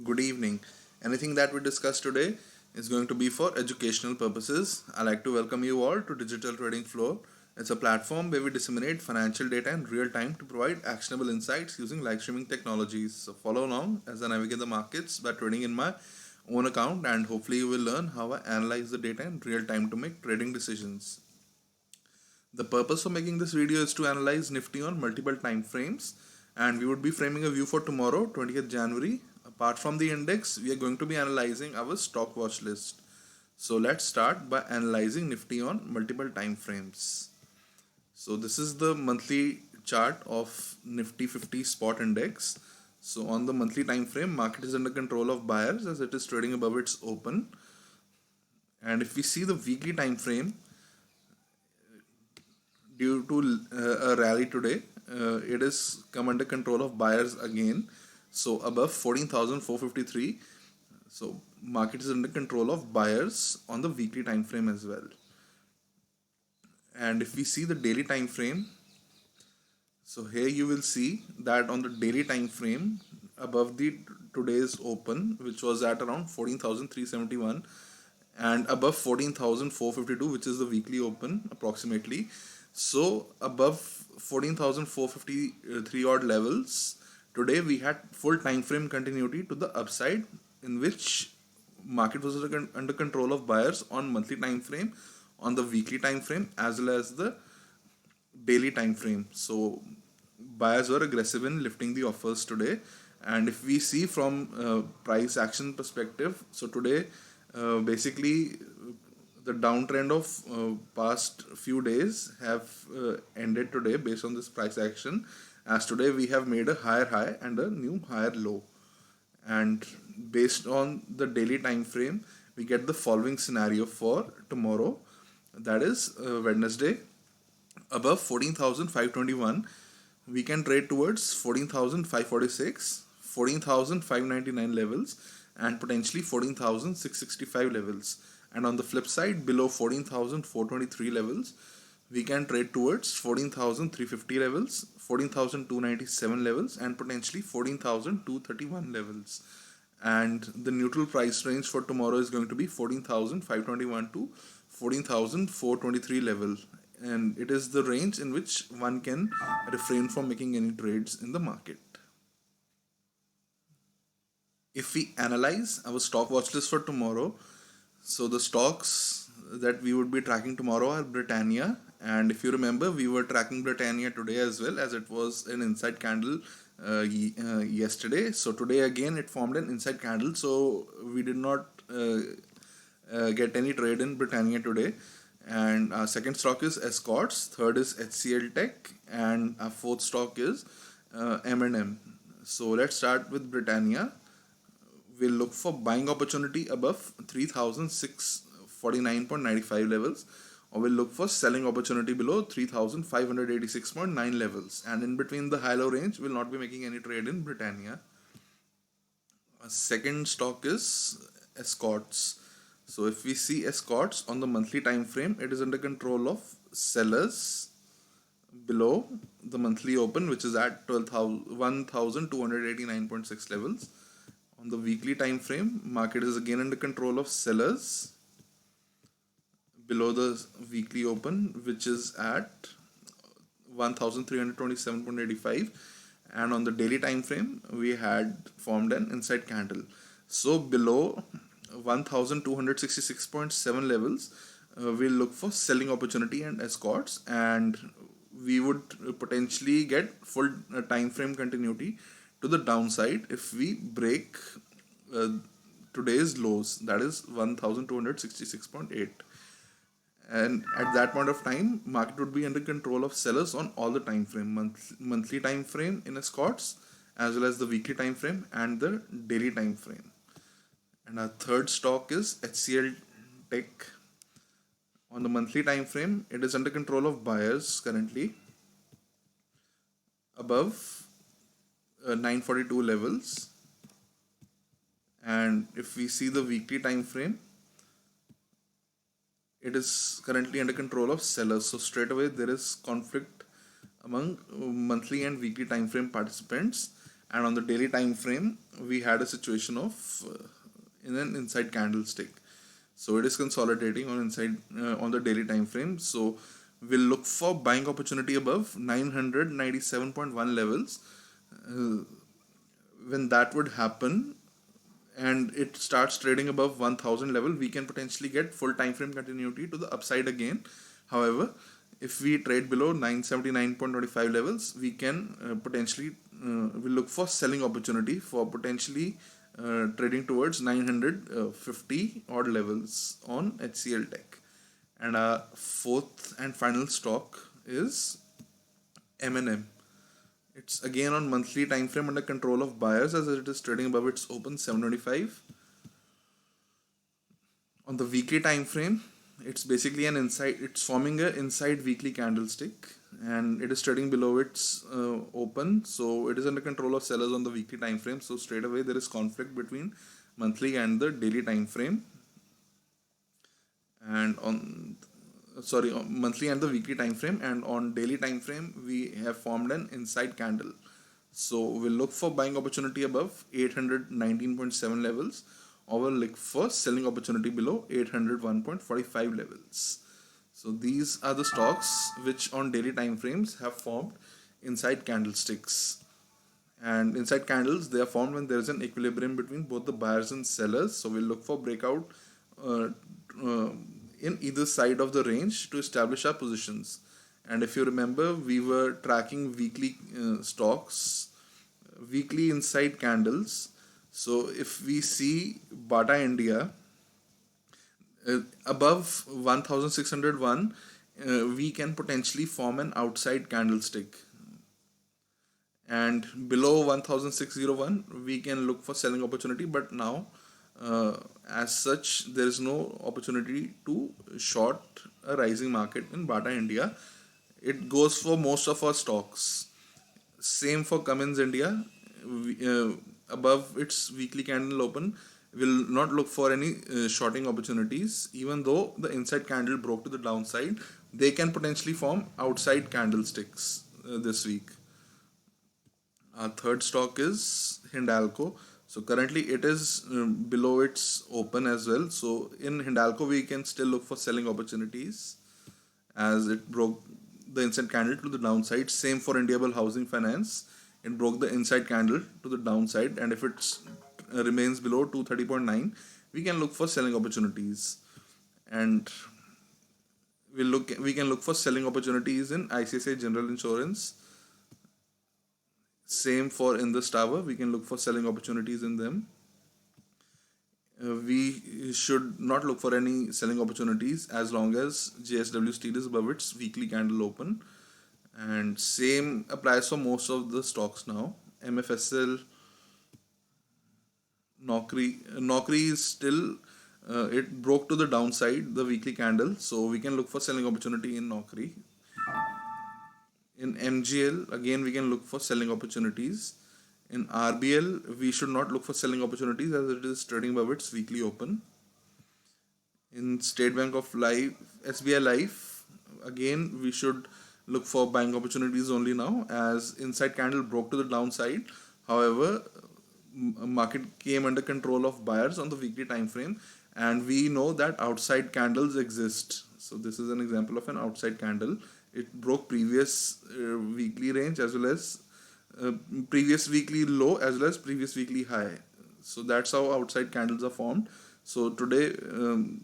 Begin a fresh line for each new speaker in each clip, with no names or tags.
Good evening. Anything that we discuss today is going to be for educational purposes. I'd like to welcome you all to Digital Trading Floor. It's a platform where we disseminate financial data in real time to provide actionable insights using live streaming technologies. So follow along as I navigate the markets by trading in my own account, and hopefully you will learn how I analyze the data in real time to make trading decisions. The purpose of making this video is to analyze Nifty on multiple time frames, and we would be framing a view for tomorrow, 20th January. Apart from the index, we are going to be analyzing our stock watch list. So let's start by analyzing Nifty on multiple time frames. So this is the monthly chart of Nifty 50 spot index. So on the monthly time frame, market is under control of buyers as it is trading above its open. And if we see the weekly time frame, due to a rally today, it is come under control of buyers again. So above 14,453. So market is under control of buyers on the weekly time frame as well. And if we see the daily time frame, so here you will see that on the daily time frame above the today's open, which was at around 14,371, and above 14,452, which is the weekly open approximately. So above 14,453 odd levels, today we had full time frame continuity to the upside, in which market was under control of buyers on monthly time frame, on the weekly time frame, as well as the daily time frame. So buyers were aggressive in lifting the offers today. And if we see from price action perspective, so today basically the downtrend of past few days have ended today based on this price action, as today we have made a higher high and a new higher low. And based on the daily time frame, we get the following scenario for tomorrow, that is Wednesday. Above 14,521, we can trade towards 14,546, 14,599 levels, and potentially 14,665 levels. And on the flip side, below 14,423 levels, we can trade towards 14,350 levels, 14,297 levels, and potentially 14,231 levels. And the neutral price range for tomorrow is going to be 14,521 to 14,423 level, and it is the range in which one can refrain from making any trades in the market. If we analyze our stock watch list for tomorrow, so the stocks that we would be tracking tomorrow are Britannia, and if you remember, we were tracking Britannia today as well, as it was an inside candle yesterday. So today again it formed an inside candle, so we did not get any trade in Britannia today. And our second stock is Escorts, third is HCL Tech, and our fourth stock is M&M. So let's start with Britannia. We'll look for buying opportunity above 3,649.95 levels, or we'll look for selling opportunity below 3,586.9 levels. And in between the high-low range, we'll not be making any trade in Britannia. Our second stock is Escorts. So if we see Escorts on the monthly time frame, it is under control of sellers below the monthly open, which is at 1,289.6 levels. On the weekly time frame, market is again under control of sellers below the weekly open, which is at 1,327.85. And on the daily time frame, we had formed an inside candle. So below 1,266.7 levels, we'll look for selling opportunity and Escorts, and we would potentially get full time frame continuity to the downside if we break today's lows, that is 1,266.8. And at that point of time, market would be under control of sellers on all the time frame, monthly time frame in Escorts, as well as the weekly time frame and the daily time frame. And our third stock is HCL Tech. On the monthly time frame, it is under control of buyers currently above 942 levels. And if we see the weekly time frame, it is currently under control of sellers. So straight away there is conflict among monthly and weekly time frame participants, and on the daily time frame we had a situation of in an inside candlestick. So it is consolidating on inside on the daily time frame. So we'll look for buying opportunity above 997.1 levels. uh, when that would happen and it starts trading above 1000 level, we can potentially get full time frame continuity to the upside again. However, if we trade below 979.25 levels, we can potentially we look for selling opportunity for potentially trading towards 950 odd levels on HCL Tech. And our fourth and final stock is M&M. It's again on monthly time frame under control of buyers as it is trading above its open 725. On the weekly time frame, it's basically an inside. It's forming a inside weekly candlestick, and it is trading below its open. So it is under control of sellers on the weekly time frame. So straight away there is conflict between monthly and the daily time frame, and on monthly and the weekly time frame, and on daily time frame we have formed an inside candle. So we'll look for buying opportunity above 819.7 levels, or we'll look for selling opportunity below 801.45 levels. So these are the stocks which on daily time frames have formed inside candlesticks. And inside candles, they are formed when there is an equilibrium between both the buyers and sellers. So we'll look for breakout uh, uh, in either side of the range to establish our positions. And if you remember, we were tracking weekly stocks, weekly inside candles. So if we see Bata India above 1601, we can potentially form an outside candlestick, and below 1601 we can look for selling opportunity. But now as such there is no opportunity to short a rising market in Bata India. It goes for most of our stocks. Same for Cummins India. Above its weekly candle open, will not look for any shorting opportunities. Even though the inside candle broke to the downside, they can potentially form outside candlesticks this week. Our third stock is Hindalco. So currently it is below its open as well. So in Hindalco we can still look for selling opportunities as it broke the inside candle to the downside. Same for Indiabulls Housing Finance. It broke the inside candle to the downside, and if it remains below 230.9, we can look for selling opportunities. And we can look for selling opportunities in ICICI General Insurance. Same for Indus Tower, we can look for selling opportunities in them. We should not look for any selling opportunities as long as JSW Steel is above its weekly candle open. And same applies for most of the stocks now. MFSL, Naukri is still it broke to the downside the weekly candle, so we can look for selling opportunity in Naukri. In MGL, again we can look for selling opportunities. In RBL, we should not look for selling opportunities as it is trading above its weekly open. In State Bank of Life, SBI Life, again we should look for buying opportunities only now as inside candle broke to the downside. However, market came under control of buyers on the weekly time frame, and we know that outside candles exist. So this is an example of an outside candle. It broke previous weekly range as well as previous weekly low as well as previous weekly high. So that's how outside candles are formed. So today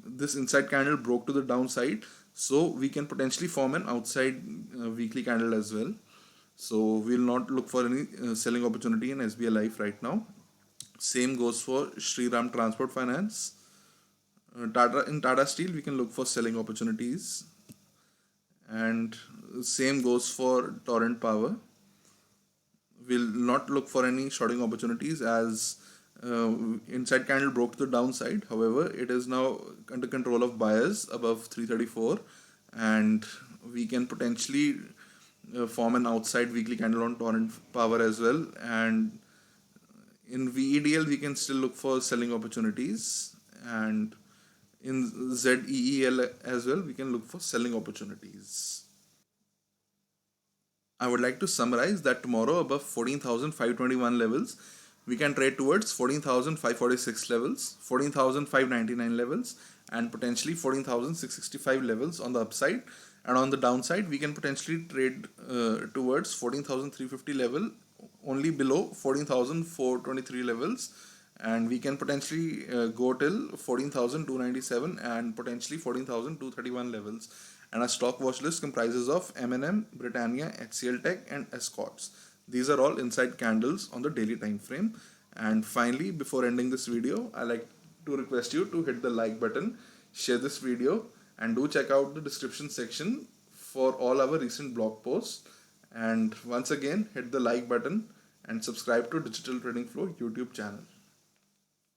this inside candle broke to the downside, so we can potentially form an outside weekly candle as well. So we'll not look for any selling opportunity in SBI Life right now. Same goes for Shriram Transport Finance. In Tata Steel, we can look for selling opportunities, and same goes for Torrent Power. We'll not look for any shorting opportunities as inside candle broke to the downside. However, it is now under control of buyers above 334, and we can potentially form an outside weekly candle on Torrent Power as well. And in VEDL, we can still look for selling opportunities, and in ZEEL as well, we can look for selling opportunities. I would like to summarize that tomorrow above 14,521 levels, we can trade towards 14,546 levels, 14,599 levels, and potentially 14,665 levels on the upside. And on the downside, we can potentially trade towards 14,350 level, only below 14,423 levels. And we can potentially go till 14,297 and potentially 14,231 levels. And our stock watch list comprises of M&M, Britannia, HCL Tech, and Escorts. These are all inside candles on the daily time frame. And finally, before ending this video, I like to request you to hit the like button, share this video, and do check out the description section for all our recent blog posts. And once again, hit the like button and subscribe to Digital Trading Flow YouTube channel.